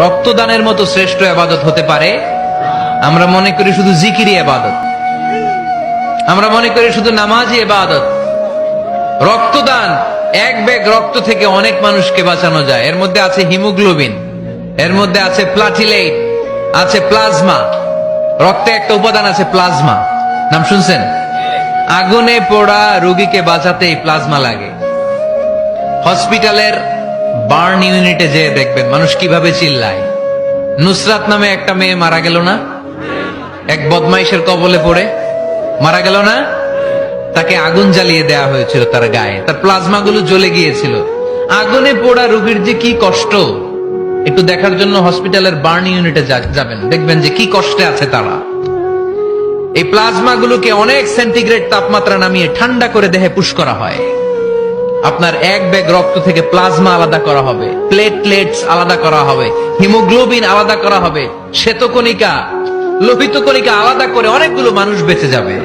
রক্তদানের মতো শ্রেষ্ঠ ইবাদত হতে পারে? আমরা মনে করি শুধু জিকিরই ইবাদত, আমরা মনে করি শুধু নামাজই ইবাদত। রক্তদান, এক ব্যাগ রক্ত থেকে অনেক মানুষকে বাঁচানো যায়। এর মধ্যে আছে হিমোগ্লোবিন, এর মধ্যে আছে প্লাটিলেট, আছে প্লাজমা। রক্তে একটা উপাদান আছে প্লাজমা, নাম শুনছেন? আগুনে পোড়া রোগীকে বাঁচাতে এই প্লাজমা লাগে। হসপিটালের বার্ন ইউনিটে যেয়ে দেখবেন মানুষ কিভাবে চিল্লায়। নুসরাত নামে একটা মেয়ে মারা গেল না, এক বদমাইশের কবলে পড়ে মারা গেল না? তাকে আগুন জ্বালিয়ে দেয়া হয়েছিল তার গায়ে, তার প্লাজমা গুলো জ্বলে গিয়েছিল। আগুনে পোড়া রোগীর যে কি কষ্ট, একটু দেখার জন্য হসপিটালের বার্ন ইউনিটে যাবেন, দেখবেন যে কি কষ্টে আছে তারা। এই প্লাজমা গুলোকে অনেক সেন্টিগ্রেড তাপমাত্রা নামিয়ে ঠান্ডা করে দেহে পুশ করা হয়। আপনার এক ব্যাগ রক্ত থেকে প্লাজমা আলাদা করা হবে, প্লেটলেটস আলাদা করা হবে, হিমোগ্লোবিন আলাদা করা হবে, শ্বেতকণিকা, লোহিত কণিকা আলাদা করে অনেকগুলো মানুষ বেঁচে যাবে।